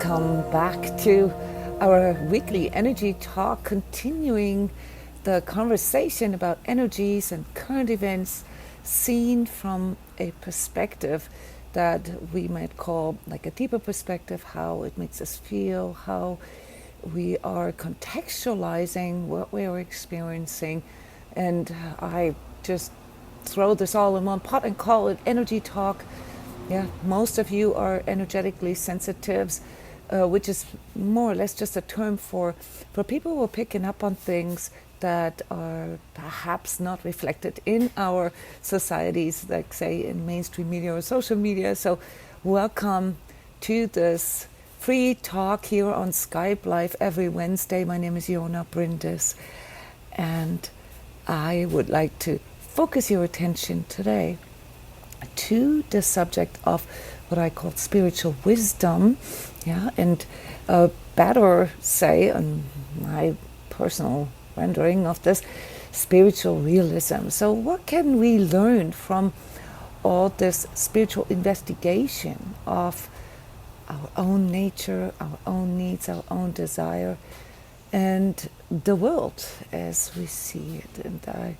Welcome back to our weekly energy talk, continuing the conversation about energies and current events seen from a perspective that we might call like a deeper perspective, how it makes us feel, how we are contextualizing what we are experiencing. And I just throw this all in one pot and call it energy talk. Yeah, most of you are energetically sensitives, which is more or less just a term for people who are picking up on things that are perhaps not reflected in our societies, like say in mainstream media or social media. So welcome to this free talk here on Skype live every Wednesday. My name is Jona Bryndis, and I would like to focus your attention today to the subject of what I call spiritual wisdom, and better say, on my personal rendering of this, spiritual realism. So what can we learn from all this spiritual investigation of our own nature, our own needs, our own desire, and the world as we see it? And I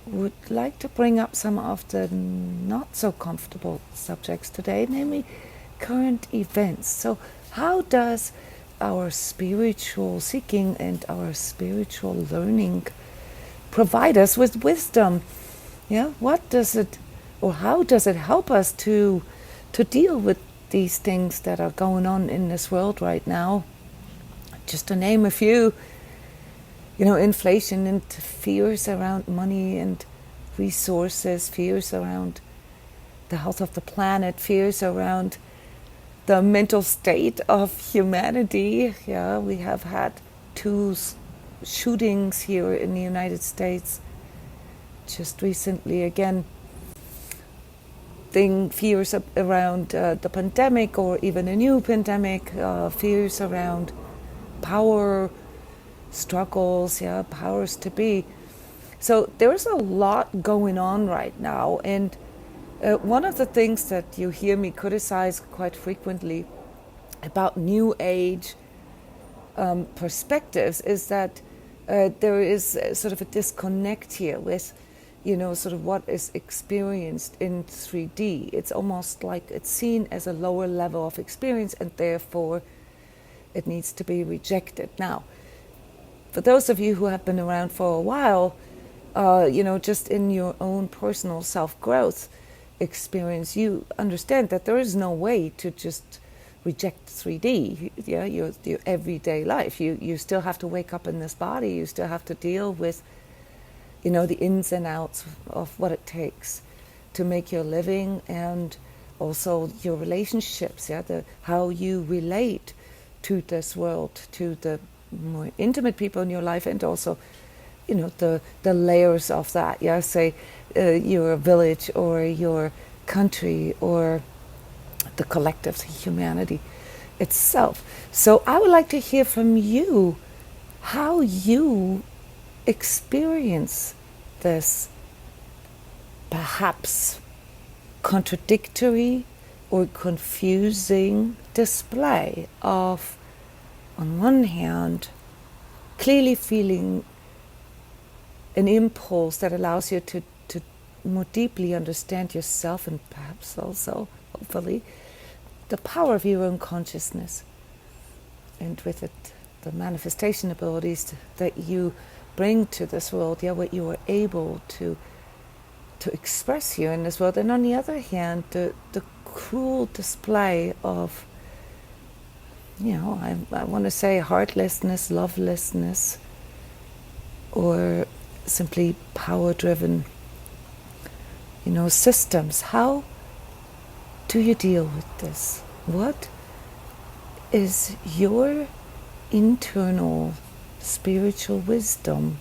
would like to bring up some of the not so comfortable subjects today, namely current events. So how does our spiritual seeking and our spiritual learning provide us with wisdom? What does it, or how does it help us to deal with these things that are going on in this world right now? Just to name a few, inflation and fears around money and resources, fears around the health of the planet, fears around the mental state of humanity. We have had 2 shootings here in the United States just recently. Again, fears around the pandemic or even a new pandemic, fears around power struggles, powers to be. So there's a lot going on right now, and one of the things that you hear me criticize quite frequently about New Age perspectives is that there is sort of a disconnect here with, sort of what is experienced in 3D. It's almost like it's seen as a lower level of experience, and therefore it needs to be rejected. Now, for those of you who have been around for a while, just in your own personal self-growth experience, you understand that there is no way to just reject 3D, your everyday life. You still have to wake up in this body. You still have to deal with, the ins and outs of what it takes to make your living, and also your relationships, how you relate to this world, to the more intimate people in your life, and also the layers of that, say your village or your country or the collective humanity itself. So I would like to hear from you how you experience this perhaps contradictory or confusing display of, on one hand, clearly feeling an impulse that allows you to more deeply understand yourself, and perhaps also, hopefully, the power of your own consciousness, and with it, the manifestation abilities that you bring to this world, what you are able to express here in this world. And on the other hand, the cruel display of, I want to say heartlessness, lovelessness, or simply power-driven, systems. How do you deal with this? What is your internal spiritual wisdom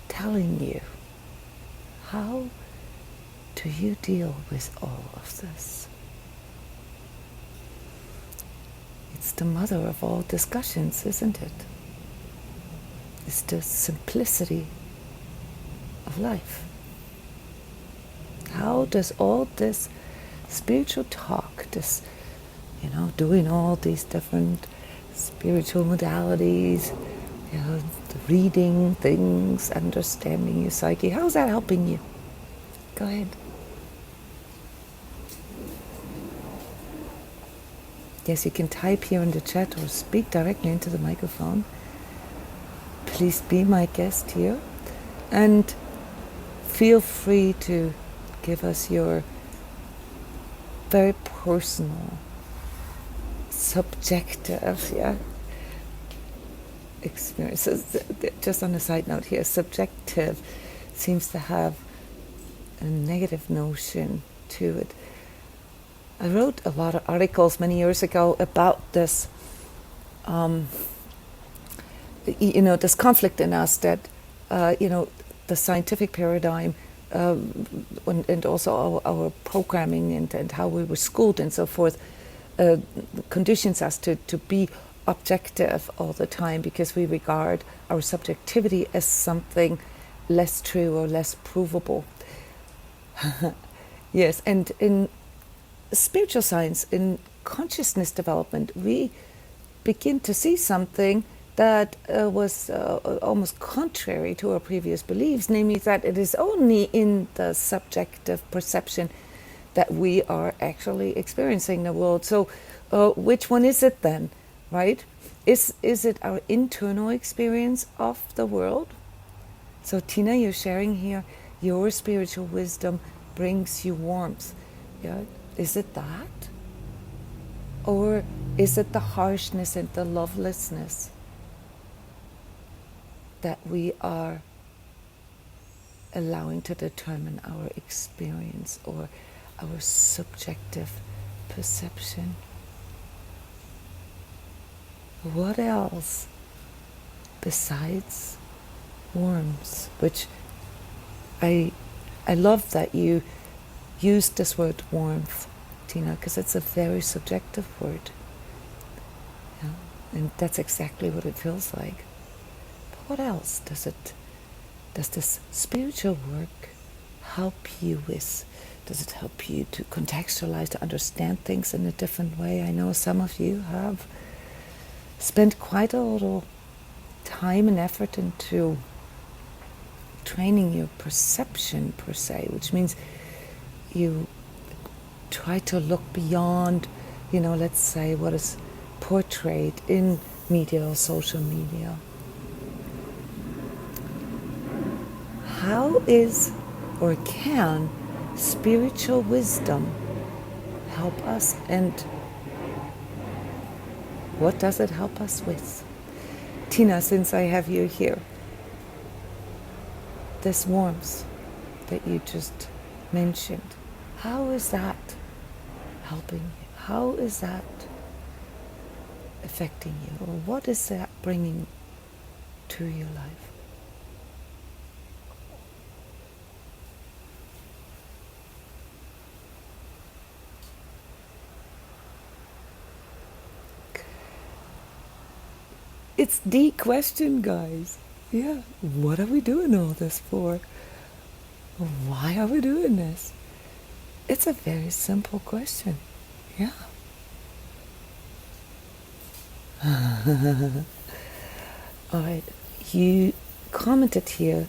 telling you? How do you deal with all of this? It's the mother of all discussions, isn't it? It's the simplicity of life. How does all this spiritual talk, this doing all these different spiritual modalities, reading things, understanding your psyche. How's that helping you? Go ahead. Yes, you can type here in the chat or speak directly into the microphone. Please be my guest here. And feel free to give us your very personal, subjective, experiences. Just on a side note here, subjective seems to have a negative notion to it. I wrote a lot of articles many years ago about this, this conflict in us that, the scientific paradigm and also our programming and how we were schooled and so forth conditions us to be objective all the time because we regard our subjectivity as something less true or less provable. Yes, and in spiritual science, in consciousness development, we begin to see something that was almost contrary to our previous beliefs, namely that it is only in the subjective perception that we are actually experiencing the world. So which one is it then, right? Is it our internal experience of the world? So Tina, you're sharing here, your spiritual wisdom brings you warmth. Yeah? Is it that? Or is it the harshness and the lovelessness that we are allowing to determine our experience or our subjective perception? What else besides warmth? Which I love that you used this word warmth, Tina, because it's a very subjective word. Yeah? And that's exactly what it feels like. What else does this spiritual work help you with? Does it help you to contextualize, to understand things in a different way? I know some of you have spent quite a little time and effort into training your perception per se, which means you try to look beyond, let's say what is portrayed in media or social media. How is or can spiritual wisdom help us, and what does it help us with? Tina, since I have you here, this warmth that you just mentioned, how is that helping you? How is that affecting you? Or what is that bringing to your life? It's the question, guys. Yeah, what are we doing all this for? Why are we doing this? It's a very simple question. Yeah. All right. You commented here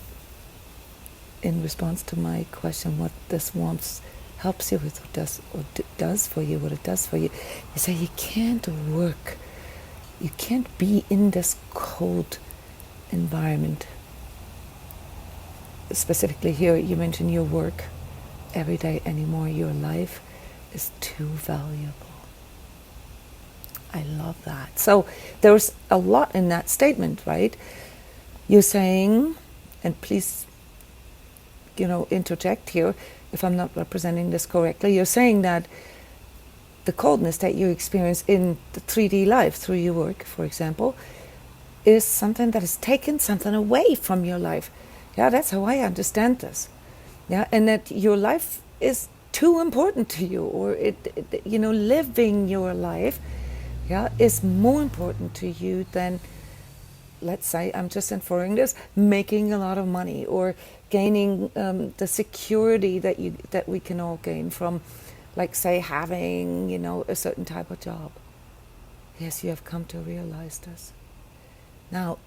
in response to my question, what this warmth helps you with, or does for you, what it does for you. You say you can't work. You can't be in this cold environment. Specifically here, you mentioned your work every day anymore. Your life is too valuable. I love that. So there's a lot in that statement, right? You're saying, and please, interject here if I'm not representing this correctly. You're saying that the coldness that you experience in the 3D life through your work, for example, is something that has taken something away from your life. Yeah, that's how I understand this. Yeah, and that your life is too important to you, or living your life, is more important to you than, let's say, I'm just inferring this, making a lot of money or gaining the security that we can all gain from like say having, a certain type of job. Yes, you have come to realize this. Now,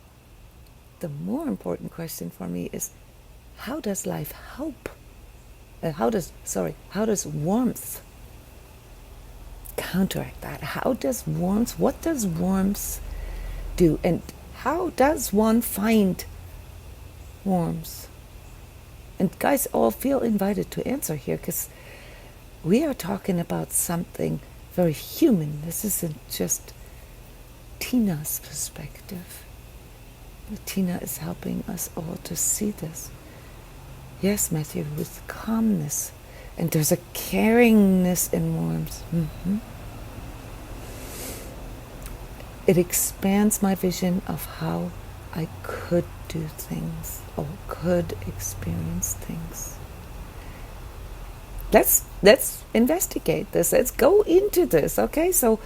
the more important question for me is, how does life help? How does warmth counteract that? What does warmth do? And how does one find warmth? And guys, all feel invited to answer here, because we are talking about something very human. This isn't just Tina's perspective. But Tina is helping us all to see this. Yes, Matthew, with calmness. And there's a caringness in warmth. It expands my vision of how I could do things or could experience things. Let's investigate this. Let's go into this, okay? So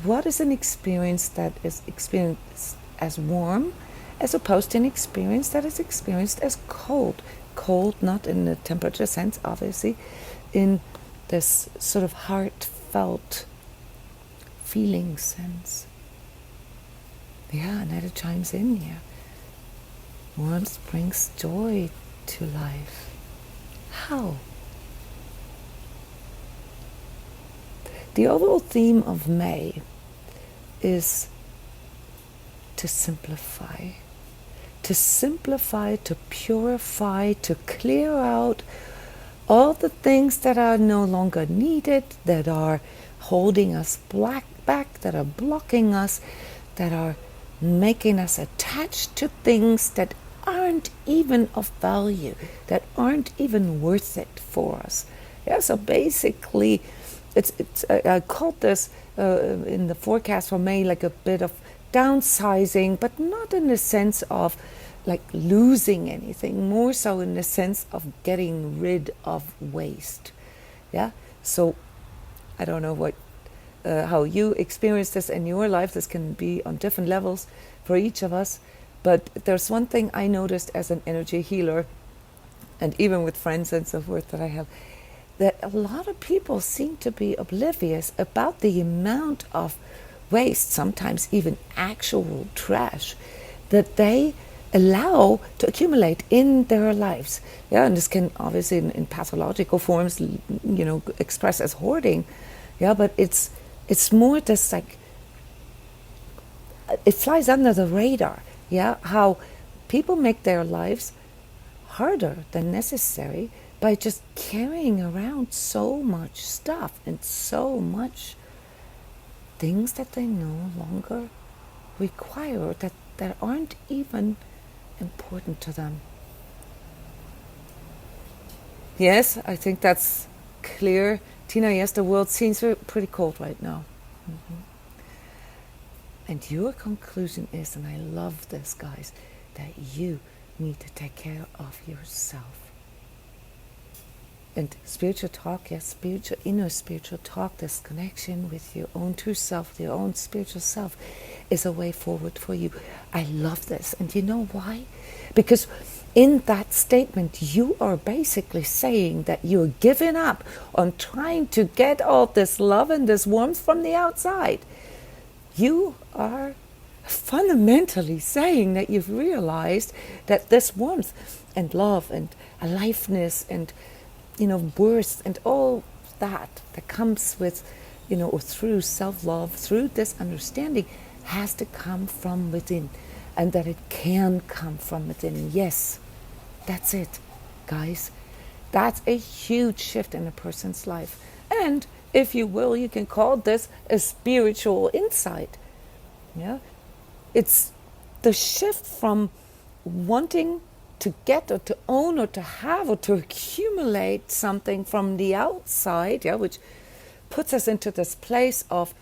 what is an experience that is experienced as warm as opposed to an experience that is experienced as cold? Cold, not in the temperature sense, obviously, in this sort of heartfelt feeling sense. Yeah, Netta chimes in here. Warmth brings joy to life. How? The overall theme of May is to simplify, to purify, to clear out all the things that are no longer needed, that are holding us back, that are blocking us, that are making us attached to things that aren't even of value, that aren't even worth it for us. Yeah, so basically, I called this in the forecast for May like a bit of downsizing, but not in the sense of like losing anything, more so in the sense of getting rid of waste. Yeah, so I don't know how you experience this in your life. This can be on different levels for each of us, but there's one thing I noticed as an energy healer, and even with friends and so forth that I have, that a lot of people seem to be oblivious about the amount of waste, sometimes even actual trash, that they allow to accumulate in their lives. Yeah, and this can obviously in pathological forms, express as hoarding. Yeah, but it's more this like, it flies under the radar. Yeah, how people make their lives harder than necessary by just carrying around so much stuff and so much things that they no longer require, that aren't even important to them. Yes, I think that's clear. Tina, yes, the world seems pretty cold right now. And your conclusion is, and I love this, guys, that you need to take care of yourself. And spiritual talk, yes, inner spiritual talk, this connection with your own true self, your own spiritual self, is a way forward for you. I love this. And you know why? Because in that statement, you are basically saying that you're giving up on trying to get all this love and this warmth from the outside. You are fundamentally saying that you've realized that this warmth and love and aliveness and worth and all that comes with, or through self-love, through this understanding, has to come from within, and that it can come from within. Yes, that's it, guys. That's a huge shift in a person's life. And if you will, you can call this a spiritual insight. Yeah, it's the shift from wanting to get or to own or to have or to accumulate something from the outside, yeah, which puts us into this place of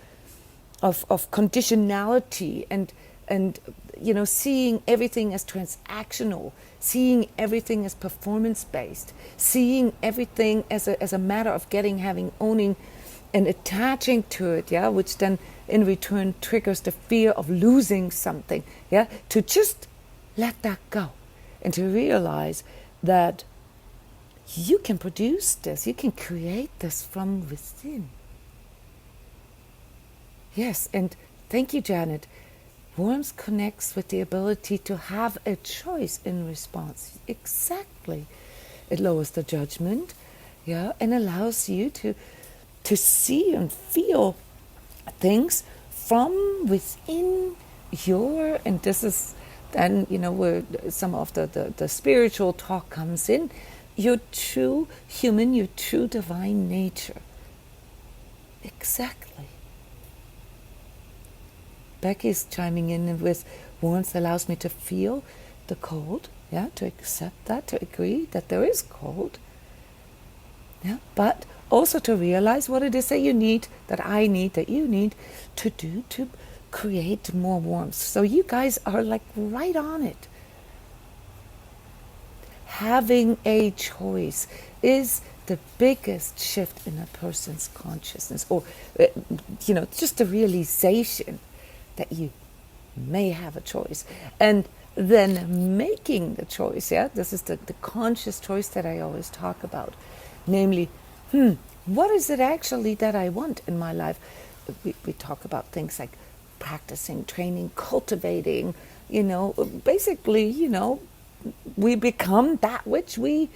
conditionality and seeing everything as transactional, seeing everything as performance-based, seeing everything as a matter of getting, having, owning, and attaching to it, yeah, which then in return triggers the fear of losing something, yeah, to just let that go. And to realize that you can produce this, you can create this from within. Yes, and thank you, Janet. Warmth connects with the ability to have a choice in response. Exactly. It lowers the judgment, yeah, and allows you to see and feel things from within your, and this is then, where some of the spiritual talk comes in, your true human, your true divine nature. Exactly. Becky's chiming in with warmth allows me to feel the cold, yeah, to accept that, to agree that there is cold, yeah, but also to realize what it is that you need, that I need, that you need to do to create more warmth. So you guys are like right on it. Having a choice is the biggest shift in a person's consciousness, or just the realization that you may have a choice, and then making the choice. Yeah, this is the conscious choice that I always talk about, namely, what is it actually that I want in my life? We talk about things like practicing, training, cultivating, basically, we become that which we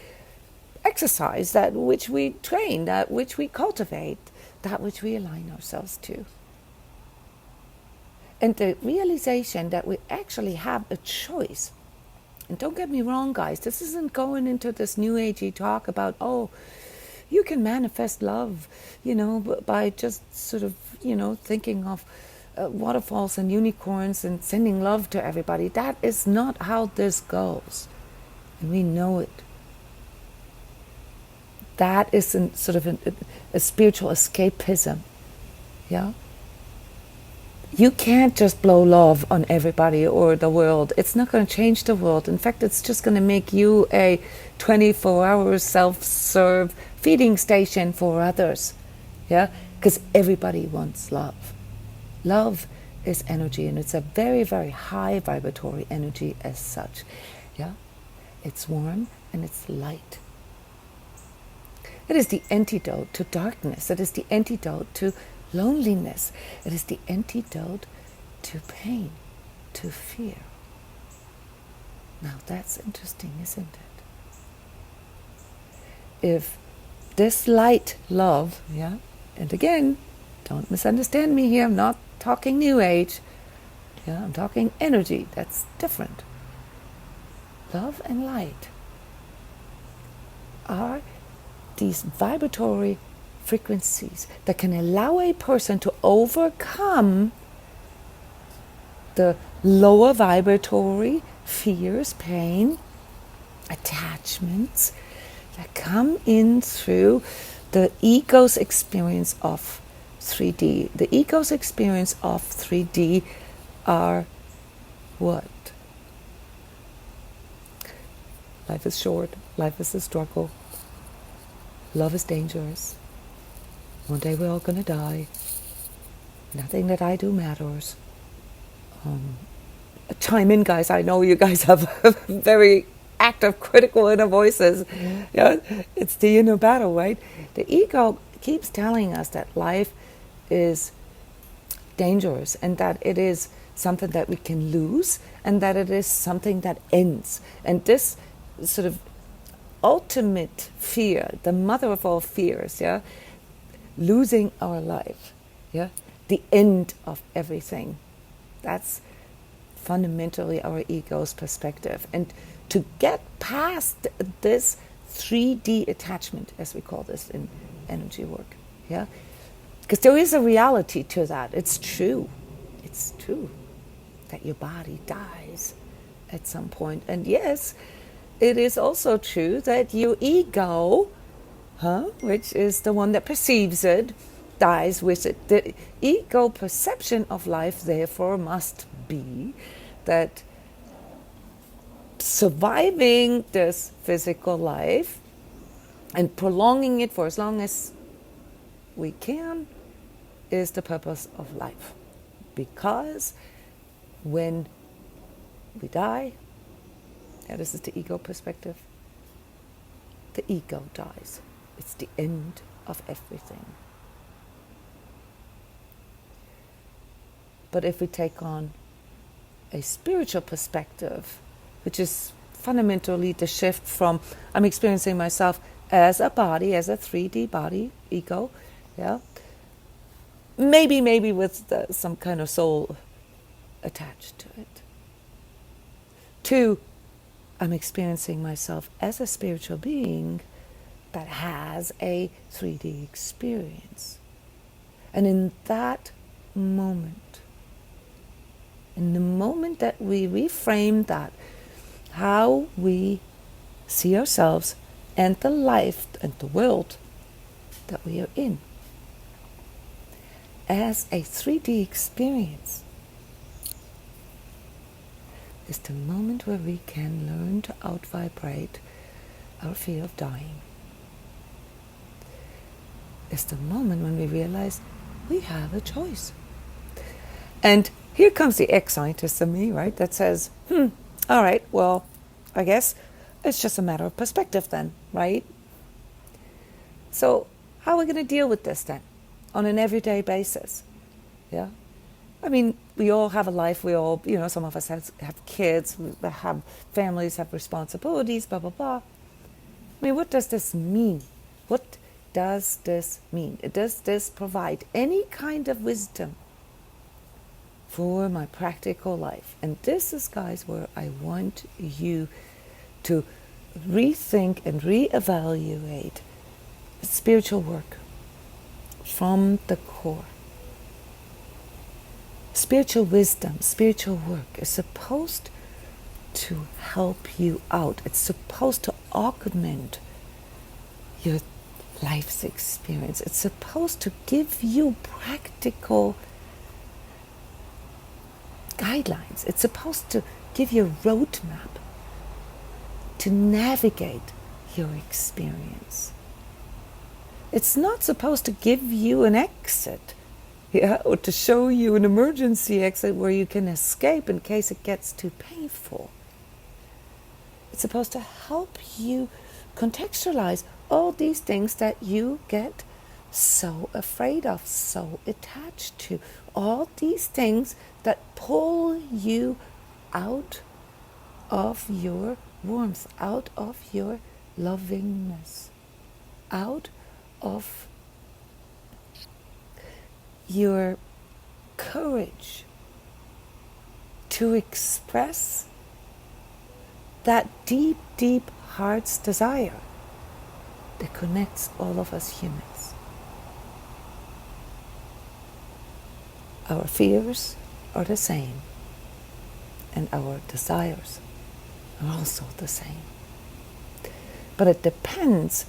exercise, that which we train, that which we cultivate, that which we align ourselves to. And the realization that we actually have a choice. And don't get me wrong, guys, this isn't going into this new agey talk about, you can manifest love, by just sort of, thinking of waterfalls and unicorns and sending love to everybody. That is not how this goes. And we know it. That is sort of a spiritual escapism. Yeah? You can't just blow love on everybody or the world. It's not going to change the world. In fact, it's just going to make you a 24-hour self-serve feeding station for others. Yeah? Because everybody wants love. Love is energy, and it's a very, very high vibratory energy as such. Yeah? It's warm and it's light. It is the antidote to darkness. It is the antidote to loneliness. It is the antidote to pain, to fear. Now that's interesting, isn't it? If this light love, yeah, and again, don't misunderstand me here, I'm not talking New Age, yeah, I'm talking energy, that's different. Love and light are these vibratory frequencies that can allow a person to overcome the lower vibratory fears, pain, attachments that come in through the ego's experience of 3D. The ego's experience of 3D are what? Life is short. Life is a struggle. Love is dangerous. One day we're all going to die. Nothing that I do matters. Chime in, guys. I know you guys have very active, critical inner voices. Yeah, it's the inner battle, right? The ego keeps telling us that life is dangerous and that it is something that we can lose and that it is something that ends. And this sort of ultimate fear, the mother of all fears, yeah, losing our life, yeah, the end of everything. That's fundamentally our ego's perspective. And to get past this 3D attachment, as we call this in energy work, yeah, because there is a reality to that. It's true that your body dies at some point. And yes, it is also true that your ego, which is the one that perceives it, dies with it. The ego perception of life, therefore, must be that surviving this physical life and prolonging it for as long as we can is the purpose of life. Because when we die, this is the ego perspective, the ego dies. It's the end of everything. But if we take on a spiritual perspective, which is fundamentally the shift from I'm experiencing myself as a body, as a 3D body, ego, yeah, maybe with some kind of soul attached to it, to I'm experiencing myself as a spiritual being that has a 3D experience. And in that moment, in the moment that we reframe that, how we see ourselves and the life and the world that we are in as a 3D experience, is the moment where we can learn to out-vibrate our fear of dying. It's the moment when we realize we have a choice. And here comes the ex-scientist in me, right, that says, all right, well, I guess it's just a matter of perspective then, right? So how are we going to deal with this then on an everyday basis? Yeah. I mean, we all have a life. We all, some of us have kids, we have families, have responsibilities, blah, blah, blah. I mean, what does this mean? What does this mean? Does this provide any kind of wisdom for my practical life? And this is, guys, where I want you to rethink and reevaluate spiritual work from the core. Spiritual wisdom, spiritual work is supposed to help you out. It's supposed to augment your life's experience. It's supposed to give you practical guidelines. It's supposed to give you a roadmap to navigate your experience. It's not supposed to give you an exit, or to show you an emergency exit where you can escape in case it gets too painful. It's supposed to help you contextualize all these things that you get so afraid of, so attached to. All these things that pull you out of your warmth, out of your lovingness, out of your courage to express that deep, deep heart's desire that connects all of us humans. Our fears are the same, and our desires are also the same. But it depends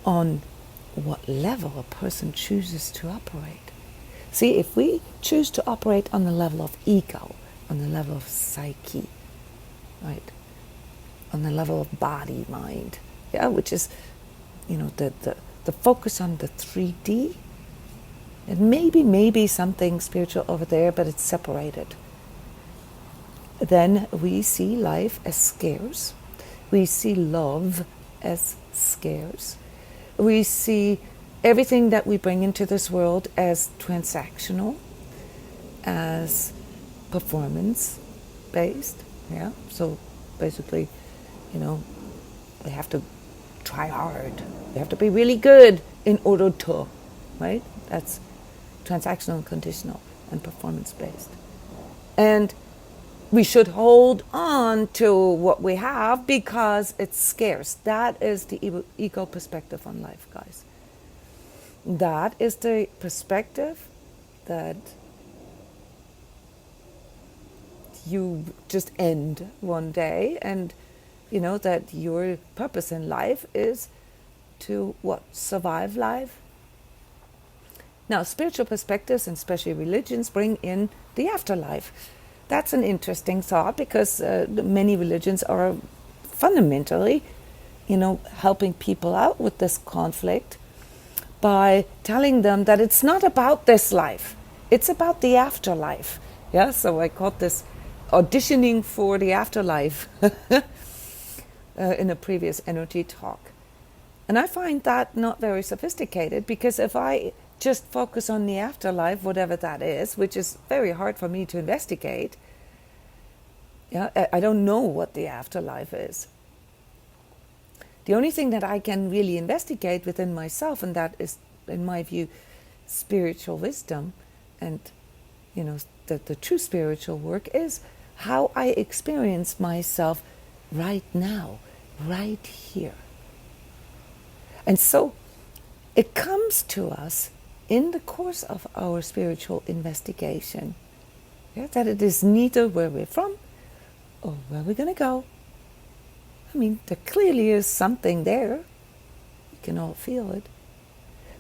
on what level a person chooses to operate. See, if we choose to operate on the level of ego, on the level of psyche, right, on the level of body, mind, yeah, which is, the focus on the 3D, and maybe something spiritual over there, but it's separated. Then we see life as scarce. We see love as scarce. We see everything that we bring into this world as transactional, as performance-based. Yeah. So basically, we have to try hard. We have to be really good in order to, right? That's transactional, conditional, and performance-based. And we should hold on to what we have because it's scarce. That is the ego perspective on life, guys. That is the perspective that you just end one day, and that your purpose in life is to survive life. Now, spiritual perspectives, and especially religions, bring in the afterlife. That's an interesting thought because many religions are fundamentally, helping people out with this conflict by telling them that it's not about this life, it's about the afterlife. Yeah, so I called this auditioning for the afterlife in a previous energy talk. And I find that not very sophisticated, because if I just focus on the afterlife, whatever that is, which is very hard for me to investigate, I don't know what the afterlife is. The only thing that I can really investigate within myself, and that is, in my view, spiritual wisdom, and the true spiritual work, is how I experience myself right now, right here. And so it comes to us in the course of our spiritual investigation, that it is neither where we're from or where we're going to go. I mean, there clearly is something there. We can all feel it.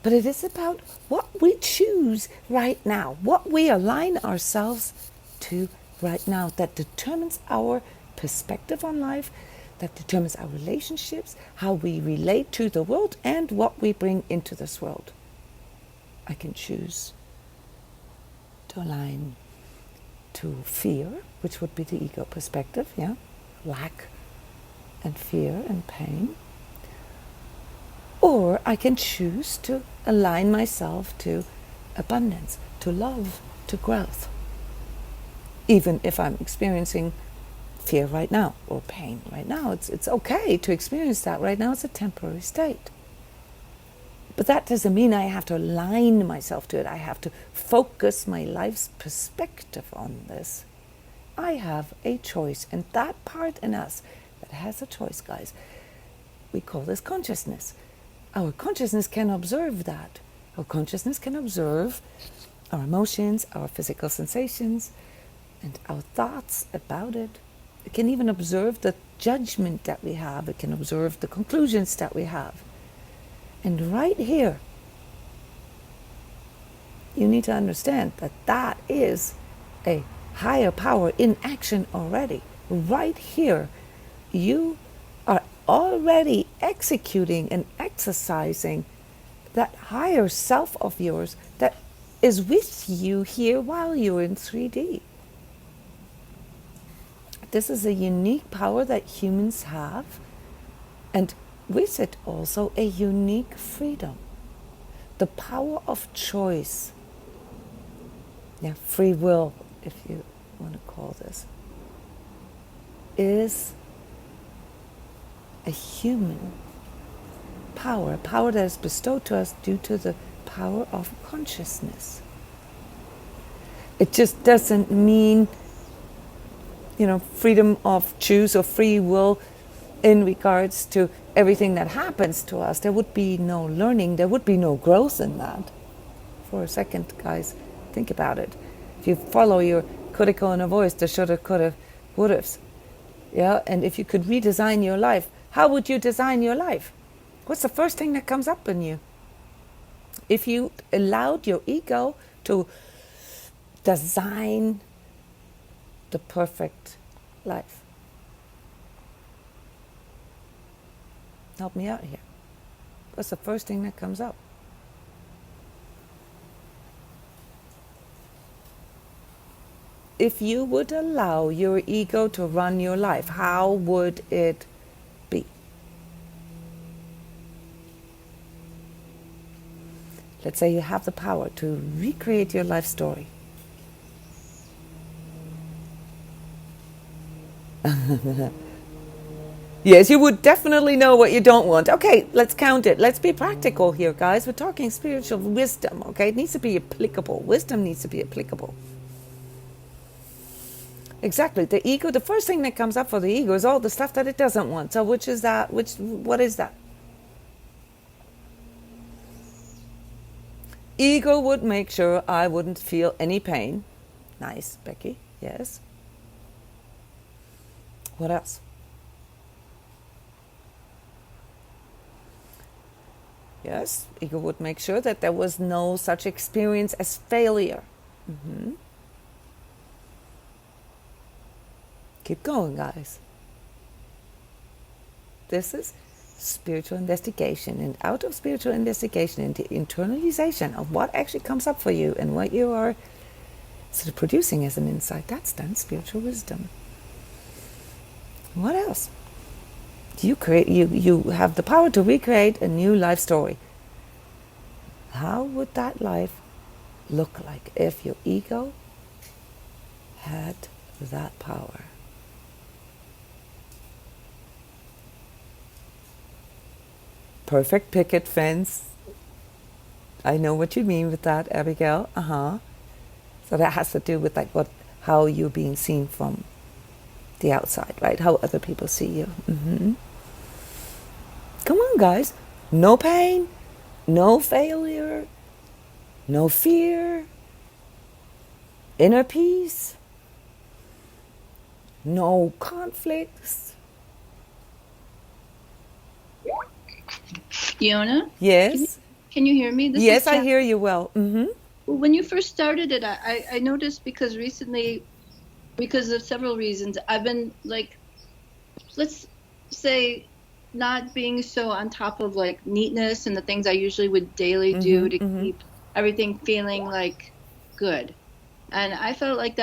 But it is about what we choose right now, what we align ourselves to right now, that determines our perspective on life, that determines our relationships, how we relate to the world, and what we bring into this world. I can choose to align to fear, which would be the ego perspective, lack and fear and pain. Or I can choose to align myself to abundance, to love, to growth. Even if I'm experiencing fear right now, or pain right now, it's okay to experience that right now. It's a temporary state. But that doesn't mean I have to align myself to it. I have to focus my life's perspective on this. I have a choice, and that part in us that has a choice, guys, we call this consciousness. Our consciousness can observe that. Our consciousness can observe our emotions, our physical sensations, and our thoughts about it. It can even observe the judgment that we have. It can observe the conclusions that we have. And right here, you need to understand that that is a higher power in action already. Right here, you are already executing and exercising that higher self of yours that is with you here while you're in 3D. This is a unique power that humans have, and with it also a unique freedom. The power of choice. Free will, if you want to call this, is a human power, a power that is bestowed to us due to the power of consciousness. It just doesn't mean, freedom of choose or free will in regards to everything that happens to us. There would be no learning, there would be no growth in that. For a second, guys, think about it. If you follow your coulda, coulda, voice, the shoulda, coulda, wouldas, and if you could redesign your life, how would you design your life? What's the first thing that comes up in you? If you allowed your ego to design the perfect life. Help me out here. What's the first thing that comes up? If you would allow your ego to run your life, how would it be? Let's say you have the power to recreate your life story. Yes, you would definitely know what you don't want. Okay, let's count it. Let's be practical here, guys. We're talking spiritual wisdom, okay? It needs to be applicable. Wisdom needs to be applicable. Exactly. The ego, the first thing that comes up for the ego is all the stuff that it doesn't want. So which is that? What is that? Ego would make sure I wouldn't feel any pain. Nice, Becky. Yes. What else? Yes, ego would make sure that there was no such experience as failure. Mm-hmm. Keep going, guys. This is spiritual investigation, and out of spiritual investigation and the internalization of what actually comes up for you and what you are sort of producing as an insight, that's then spiritual wisdom. What else? You have the power to recreate a new life story. How would that life look like if your ego had that power? Perfect picket fence. I know what you mean with that, Abigail. So that has to do with like how you're being seen from the outside, right? How other people see you. Come on, guys. No pain, no failure, no fear, inner peace, no conflicts. Jona? Yes. Can you hear me? Yes, I hear you well. When you first started it, I noticed because recently, because of several reasons, I've been like, let's say, not being so on top of like neatness and the things I usually would daily do to keep everything feeling like good. And I felt like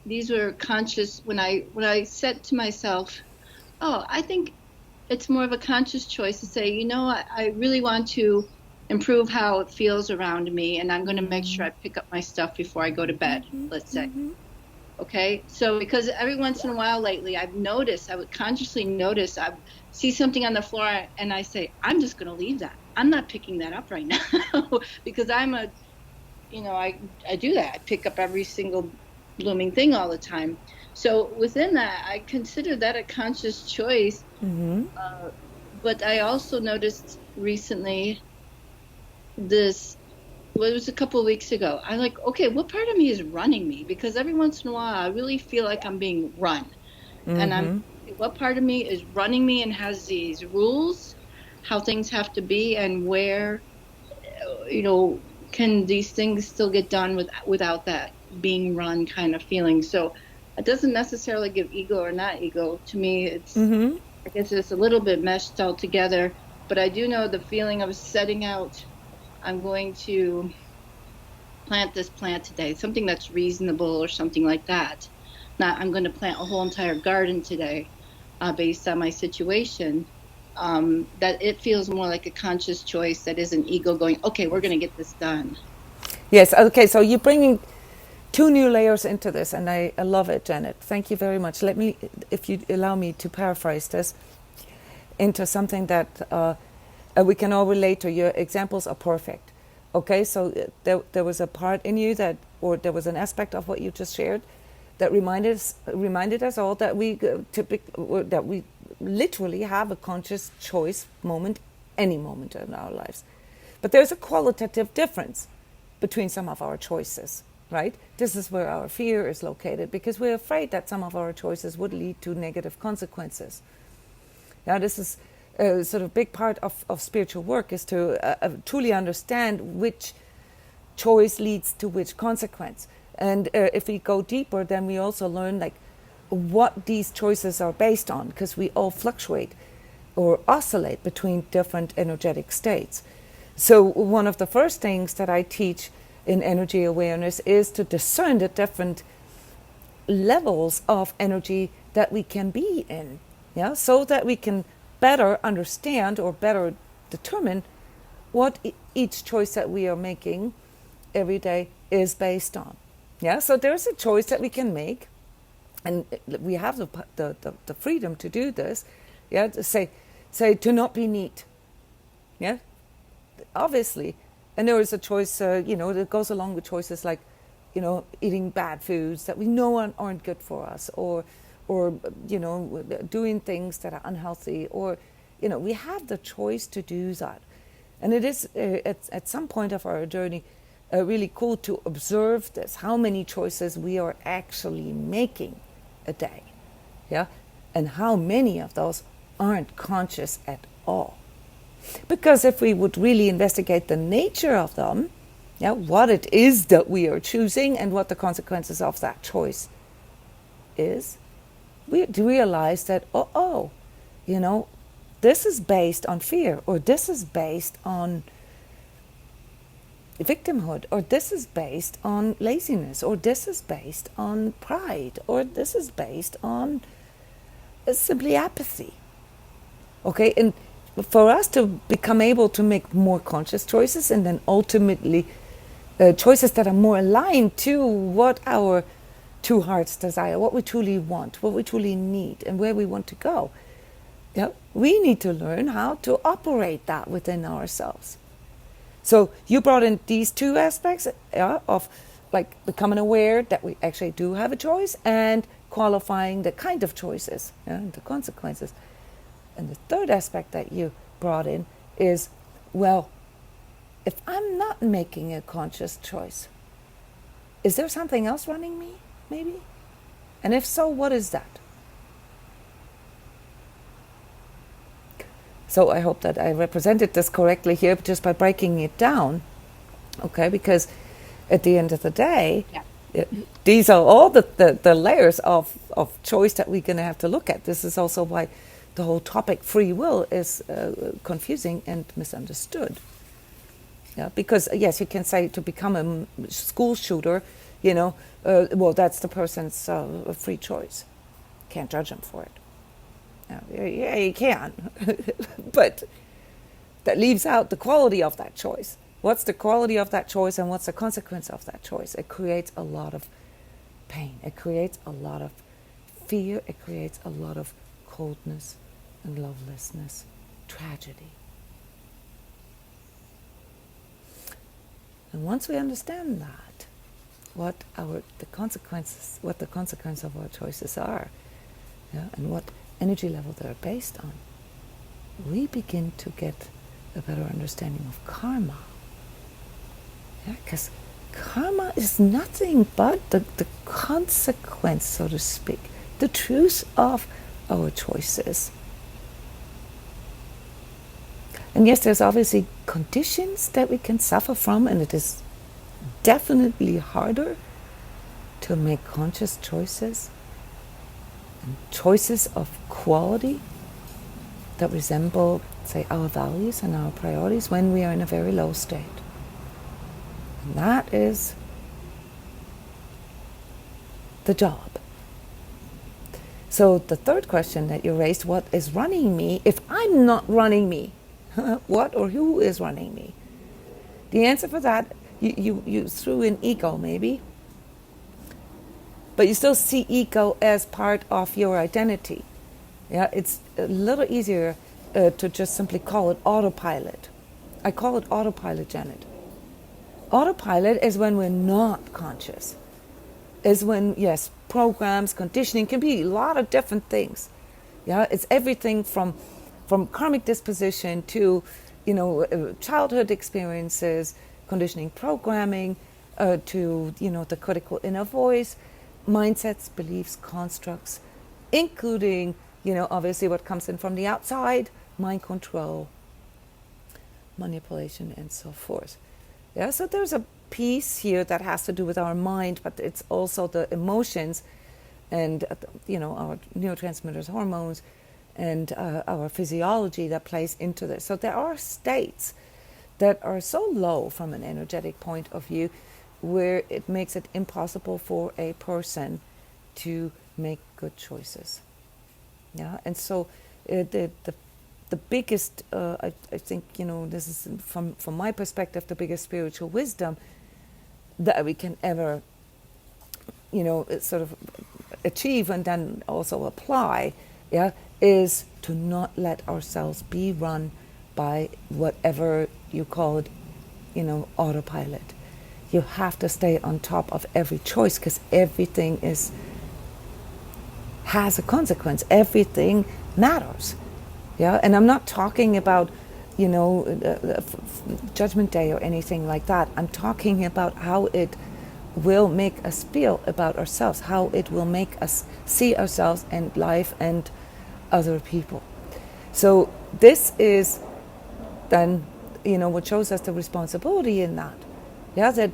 these were conscious when I said to myself, oh, I think it's more of a conscious choice to say, I really want to improve how it feels around me, and I'm going to make sure I pick up my stuff before I go to bed, let's say. Okay? So because every once in a while lately, I would consciously notice, I see something on the floor and I say, I'm just going to leave that. I'm not picking that up right now because I do that. I pick up every single blooming thing all the time. So within that, I consider that a conscious choice. But I also noticed recently it was a couple of weeks ago. I'm like, okay, what part of me is running me? Because every once in a while, I really feel like I'm being run. And what part of me is running me and has these rules, how things have to be, and where, can these things still get done without that being run kind of feeling? So it doesn't necessarily give ego or not ego. To me, it's, I guess it's a little bit meshed all together. But I do know the feeling of setting out, I'm going to plant this plant today, something that's reasonable or something like that. Not, I'm going to plant a whole entire garden today based on my situation. That it feels more like a conscious choice that isn't ego going, okay, we're going to get this done. Yes, okay, so you're bringing 2 new layers into this, and I love it, Janet. Thank you very much. Let me, if you allow me to paraphrase this into something that we can all relate to. Your examples are perfect. Okay, so there was a part in you there was an aspect of what you just shared that reminded us all that we literally have a conscious choice moment, any moment in our lives. But there's a qualitative difference between some of our choices, right? This is where our fear is located, because we're afraid that some of our choices would lead to negative consequences. Now, this is a sort of big part of spiritual work, is to truly understand which choice leads to which consequence. And if we go deeper, then we also learn like what these choices are based on, because we all fluctuate or oscillate between different energetic states. So one of the first things that I teach in energy awareness is to discern the different levels of energy that we can be in, so that we can better understand or better determine what each choice that we are making every day is based on. So there's a choice that we can make, and we have the freedom to do this. To say to not be neat. Obviously, and there is a choice, that goes along with choices like, eating bad foods that we know aren't good for us, or doing things that are unhealthy, or we have the choice to do that. And it is at some point of our journey really cool to observe this, how many choices we are actually making a day, and how many of those aren't conscious at all. Because if we would really investigate the nature of them, what it is that we are choosing and what the consequences of that choice is, we'd realize that, this is based on fear, or this is based on victimhood, or this is based on laziness, or this is based on pride, or this is based on simply apathy. Okay, and for us to become able to make more conscious choices, and then ultimately choices that are more aligned to what our two hearts desire, what we truly want, what we truly need, and where we want to go. Yeah, we need to learn how to operate that within ourselves. So you brought in these two aspects, of like becoming aware that we actually do have a choice, and qualifying the kind of choices, and the consequences. And the third aspect that you brought in is, well, if I'm not making a conscious choice, is there something else running me, maybe? And if so, what is that? So I hope that I represented this correctly here just by breaking it down, okay? Because at the end of the day, these are all the layers of choice that we're going to have to look at. This is also why the whole topic free will is confusing and misunderstood. Yeah, because yes, you can say to become a school shooter, well, that's the person's free choice. Can't judge them for it. Yeah, you can, but that leaves out the quality of that choice. What's the quality of that choice, and what's the consequence of that choice? It creates a lot of pain. It creates a lot of fear. It creates a lot of coldness and lovelessness, tragedy. And once we understand that, what the consequence of our choices are, and what energy level they're based on, we begin to get a better understanding of karma. Because karma is nothing but the consequence, so to speak, the truth of our choices. And yes, there's obviously conditions that we can suffer from, and it is definitely harder to make conscious choices, and choices of quality that resemble, say, our values and our priorities when we are in a very low state. And that is the job. So the third question that you raised, what is running me? If I'm not running me, what or who is running me? The answer for that, you threw in ego maybe, but you still see ego as part of your identity. Yeah, it's a little easier to just simply call it autopilot. I call it autopilot, Janet. Autopilot is when we're not conscious. Is when, yes, programs, conditioning can be a lot of different things. Yeah, it's everything from karmic disposition to, childhood experiences, conditioning programming, to, the critical inner voice, mindsets, beliefs, constructs, including, obviously what comes in from the outside, mind control, manipulation, and so forth. Yeah, so there's a piece here that has to do with our mind, but it's also the emotions and, our neurotransmitters, hormones, and our physiology that plays into this. So there are states that are so low from an energetic point of view where it makes it impossible for a person to make good choices. Yeah, and so the biggest, I think, this is from my perspective, the biggest spiritual wisdom that we can ever, sort of achieve and then also apply, is to not let ourselves be run by whatever you call it, autopilot. You have to stay on top of every choice, because everything has a consequence. Everything matters. Yeah, and I'm not talking about, Judgment Day or anything like that. I'm talking about how it will make us feel about ourselves, how it will make us see ourselves and life and other people. So this is then, what shows us the responsibility in that. Yeah, that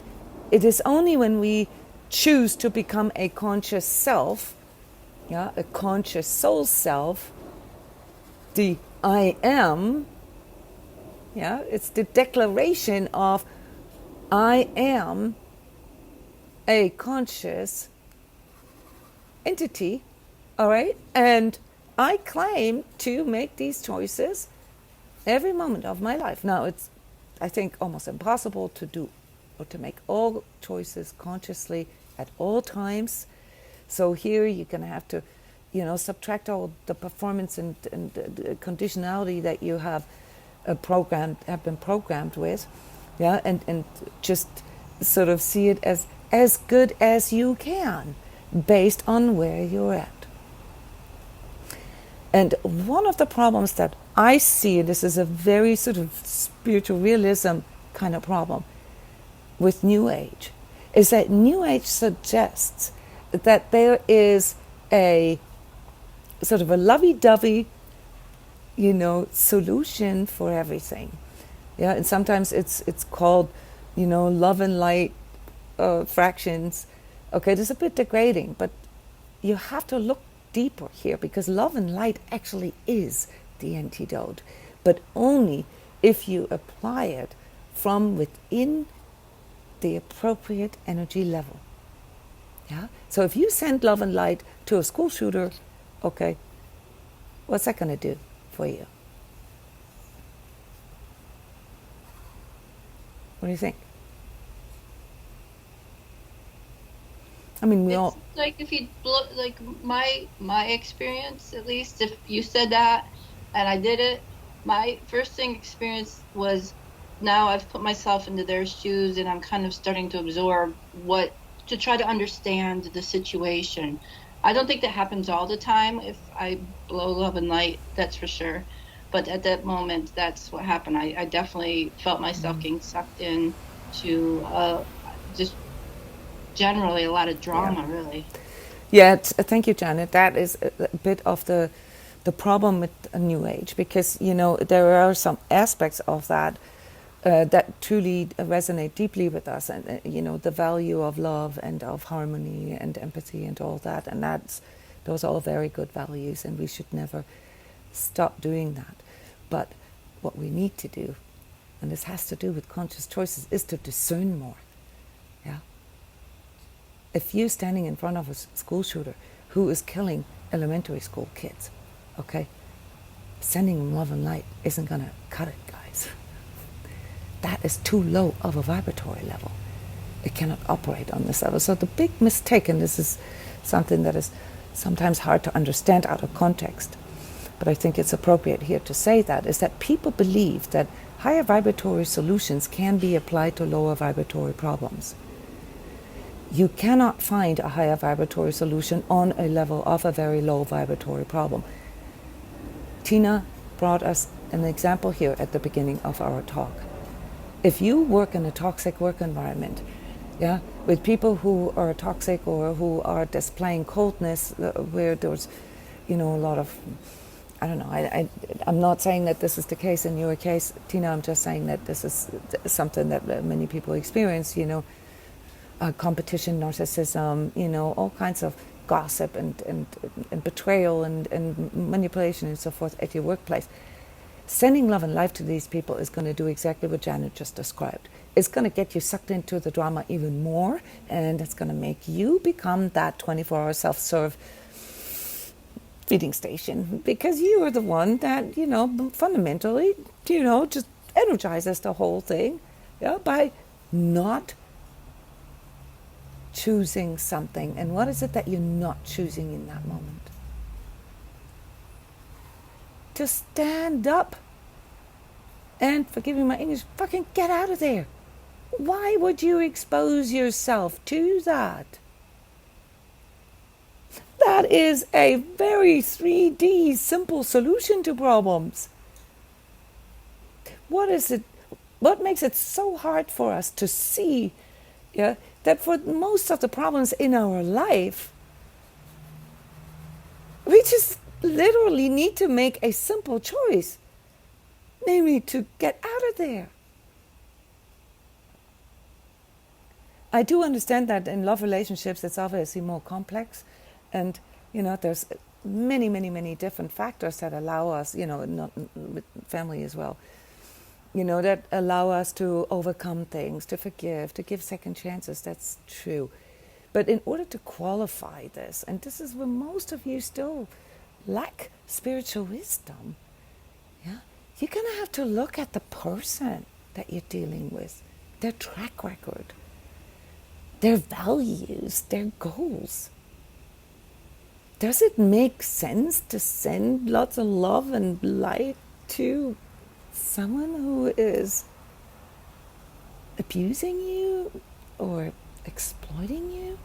it is only when we choose to become a conscious self, a conscious soul self, the I am, it's the declaration of I am a conscious entity, all right? And I claim to make these choices every moment of my life. Now, it's, I think, almost impossible to do or to make all choices consciously at all times. So here you're going to have to, subtract all the performance and conditionality that you have have been programmed with, yeah, and just sort of see it as good as you can, based on where you're at. And one of the problems that I see, this is a very sort of spiritual realism kind of problem with New Age, is that New Age suggests that there is a sort of a lovey-dovey, solution for everything. Yeah, and sometimes it's called, love and light fractions. Okay, this is a bit degrading, but you have to look deeper here, because love and light actually is the antidote, but only if you apply it from within the appropriate energy level. Yeah. So if you send love and light to a school shooter, okay, what's that going to do for you? What do you think? I mean, It's like if you like my experience, at least, if you said that and I did it, my first experience was, now I've put myself into their shoes and I'm kind of starting to absorb to try to understand the situation. I don't think that happens all the time if I blow love and light, that's for sure. But at that moment, that's what happened. I definitely felt myself getting sucked in to just generally a lot of drama, really. Yeah, thank you, Janet. That is a bit of the problem with a New Age, because there are some aspects of that that truly resonate deeply with us, and the value of love and of harmony and empathy and all that, and those are all very good values, and we should never stop doing that. But what we need to do, and this has to do with conscious choices, is to discern more. Yeah. If you're standing in front of a school shooter who is killing elementary school kids, okay, sending them love and light isn't going to cut it, guys. That is too low of a vibratory level. It cannot operate on this level. So the big mistake, and this is something that is sometimes hard to understand out of context, but I think it's appropriate here to say that, is that people believe that higher vibratory solutions can be applied to lower vibratory problems. You cannot find a higher vibratory solution on a level of a very low vibratory problem. Tina brought us an example here at the beginning of our talk. If you work in a toxic work environment, yeah, with people who are toxic or who are displaying coldness, where there's, a lot of, I don't know, I'm not saying that this is the case in your case, Tina, I'm just saying that this is something that many people experience, competition, narcissism, all kinds of gossip and betrayal and manipulation and so forth at your workplace. Sending love and life to these people is going to do exactly what Janet just described. It's going to get you sucked into the drama even more, and it's going to make you become that 24-hour self-serve feeding station, because you are the one that, fundamentally, just energizes the whole thing, by not choosing something. And what is it that you're not choosing in that moment? To stand up and, forgive me my English, fucking get out of there. Why would you expose yourself to that? That is a very 3D simple solution to problems. What is it? What makes it so hard for us to see, that for most of the problems in our life, we just literally need to make a simple choice, namely to get out of there. I do understand that in love relationships it's obviously more complex, and there's many different factors that allow us, not with family as well, that allow us to overcome things, to forgive, to give second chances. That's true. But in order to qualify this, and this is where most of you still lack spiritual wisdom, yeah, you're going to have to look at the person that you're dealing with, their track record, their values, their goals. Does it make sense to send lots of love and light to someone who is abusing you or exploiting you?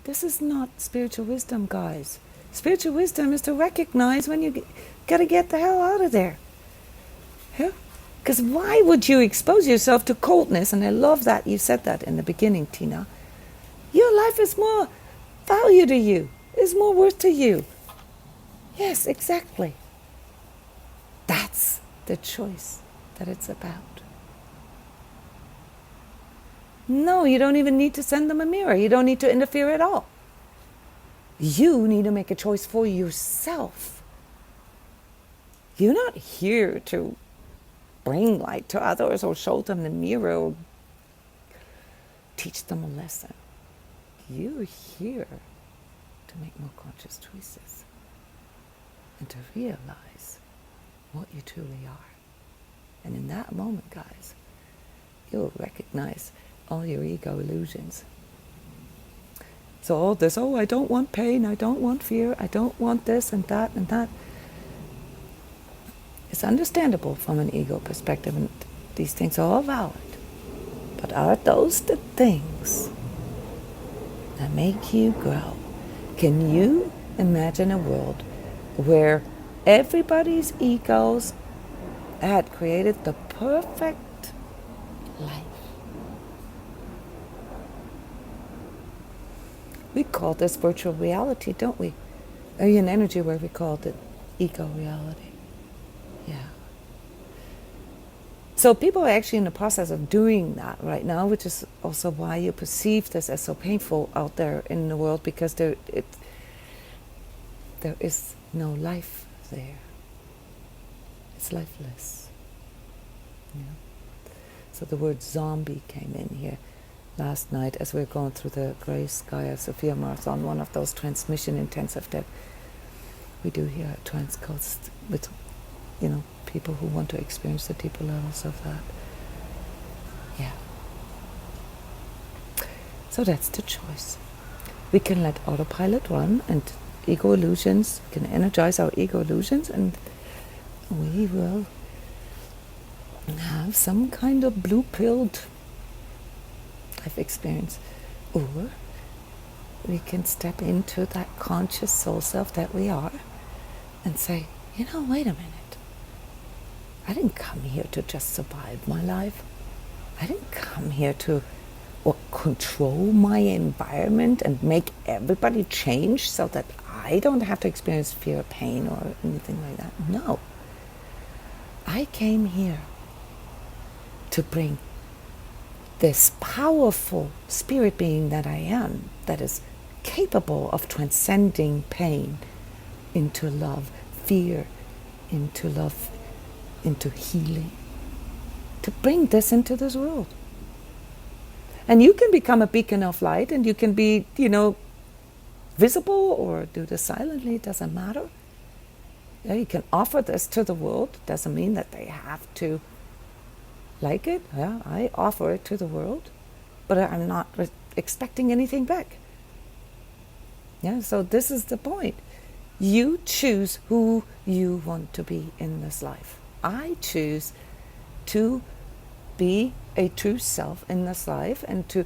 This is not spiritual wisdom, guys. Spiritual wisdom is to recognize when you got to get the hell out of there. Yeah? Because why would you expose yourself to coldness? And I love that you said that in the beginning, Tina. Your life is more value to you, is more worth to you. Yes, exactly. That's the choice that it's about. No, you don't even need to send them a mirror. You don't need to interfere at all. You need to make a choice for yourself. You're not here to bring light to others or show them the mirror or teach them a lesson. You're here to make more conscious choices and to realize what you truly are. And in that moment, guys, you'll recognize all your ego illusions. So all this, I don't want pain, I don't want fear, I don't want this and that and that. It's understandable from an ego perspective, and these things are all valid. But are those the things that make you grow? Can you imagine a world where everybody's egos had created the perfect life? We call this virtual reality, don't we? In energy where we called it ego reality. Yeah. So people are actually in the process of doing that right now, which is also why you perceive this as so painful out there in the world, because there is no life there. It's lifeless. Yeah. So the word zombie came in here last night as we were going through the Grey Sky of Sophia Marathon, one of those transmission intensive that we do here at transCODES with people who want to experience the deeper levels of that. Yeah. So that's the choice. We can let autopilot run and ego illusions, we can energize our ego illusions, and we will have some kind of blue-pilled life experience. Or we can step into that conscious soul self that we are and say, wait a minute. I didn't come here to just survive my life. I didn't come here to control my environment and make everybody change so that I don't have to experience fear, pain, or anything like that. No. I came here to bring this powerful spirit being that I am, that is capable of transcending pain into love, fear into love, into healing, to bring this into this world. And you can become a beacon of light, and you can be, visible or do this silently, it doesn't matter. Yeah, you can offer this to the world. It doesn't mean that they have to like it. Yeah, I offer it to the world, but I'm not expecting anything back. Yeah, so this is the point. You choose who you want to be in this life. I choose to be a true self in this life and to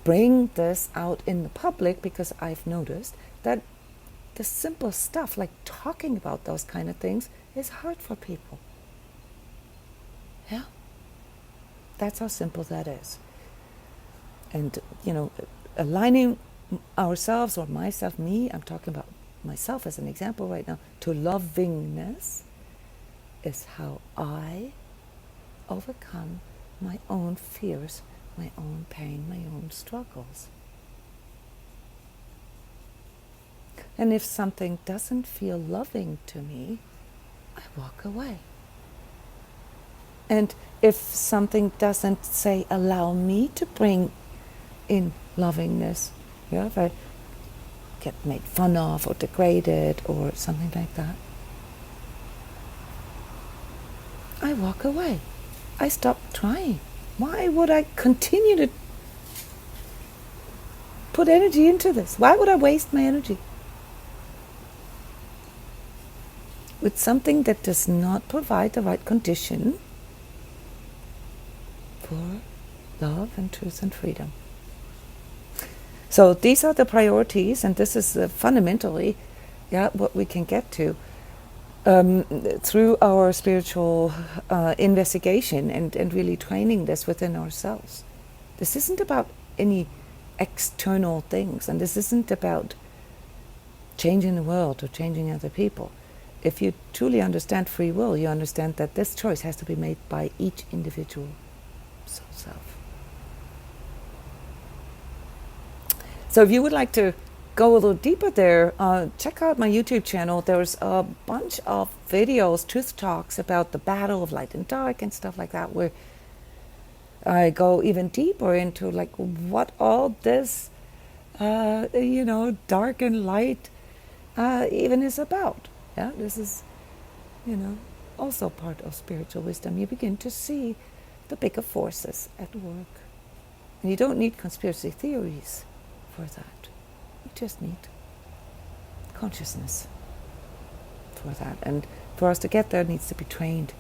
bring this out in the public, because I've noticed that the simple stuff like talking about those kind of things is hard for people. Yeah. That's how simple that is. And, aligning ourselves, or myself, me, I'm talking about myself as an example right now, to lovingness is how I overcome my own fears, my own pain, my own struggles. And if something doesn't feel loving to me, I walk away. And if something doesn't allow me to bring in lovingness, Yeah, if I get made fun of or degraded or something like that, I walk away. I stop trying. Why would I continue to put energy into this? Why would I waste my energy with something that does not provide the right condition for love and truth and freedom? So these are the priorities, and this is fundamentally what we can get to through our spiritual investigation and really training this within ourselves. This isn't about any external things, and this isn't about changing the world or changing other people. If you truly understand free will, you understand that this choice has to be made by each individual soul self. So if you would like to go a little deeper there, check out my YouTube channel. There's a bunch of videos, truth talks about the battle of light and dark and stuff like that, where I go even deeper into like what all this, dark and light even is about. Yeah, this is, also part of spiritual wisdom. You begin to see the bigger forces at work. And you don't need conspiracy theories for that. You just need consciousness for that. And for us to get there, it needs to be trained.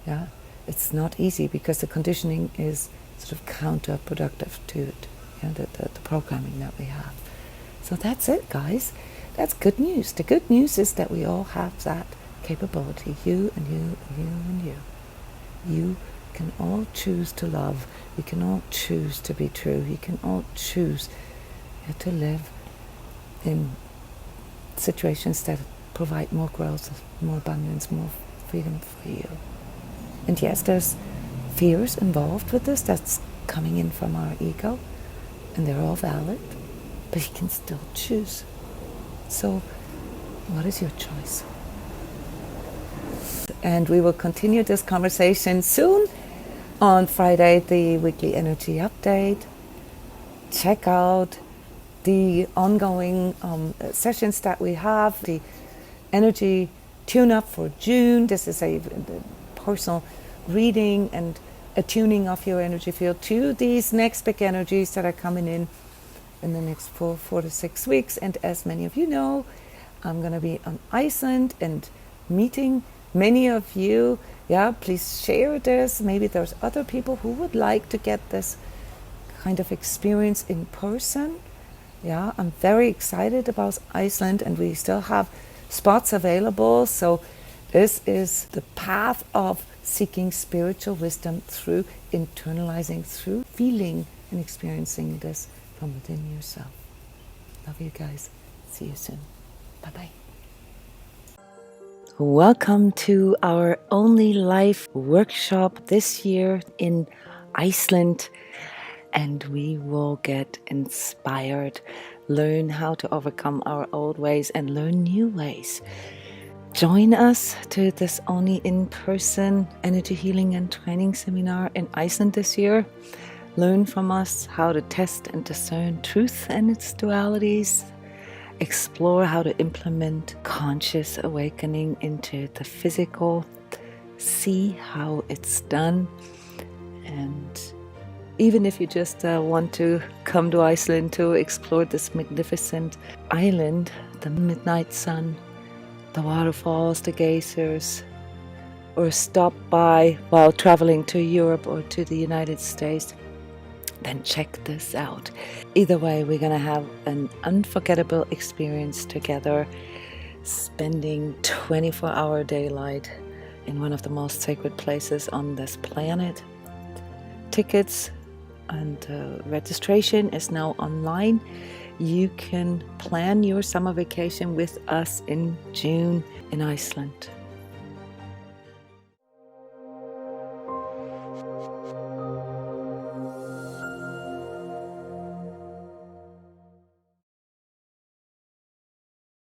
Yeah, it's not easy because the conditioning is sort of counterproductive to it. The programming that we have. So that's it, guys. That's good news. The good news is that we all have that capability. You and you and you and you. You can all choose to love. You can all choose to be true. You can all choose to live in situations that provide more growth, more abundance, more freedom for you. And yes, there's fears involved with this that's coming in from our ego, and they're all valid, but you can still choose. So, what is your choice? And we will continue this conversation soon on Friday, the weekly energy update. Check out the ongoing sessions that we have, the energy tune-up for June. This is a personal reading and attuning of your energy field to these next big energies that are coming in the next 4 to 6 weeks. And as many of you know, I'm going to be on Iceland and meeting many of you. Yeah, please share this. Maybe there's other people who would like to get this kind of experience in person. Yeah, I'm very excited about Iceland, and we still have spots available. So this is the path of seeking spiritual wisdom through internalizing, through feeling and experiencing this from within yourself. Love you guys. See you soon. Bye-bye. Welcome to our Only Life workshop this year in Iceland. And we will get inspired, learn how to overcome our old ways and learn new ways. Join us to this only in-person energy healing and training seminar in Iceland this year. Learn from us how to test and discern truth and its dualities. Explore how to implement conscious awakening into the physical. See how it's done. And even if you just want to come to Iceland to explore this magnificent island, the midnight sun, the waterfalls, the geysers, or stop by while traveling to Europe or to the United States, then check this out. Either way, we're going to have an unforgettable experience together, spending 24-hour daylight in one of the most sacred places on this planet. Tickets and registration is now online. You can plan your summer vacation with us in June in Iceland.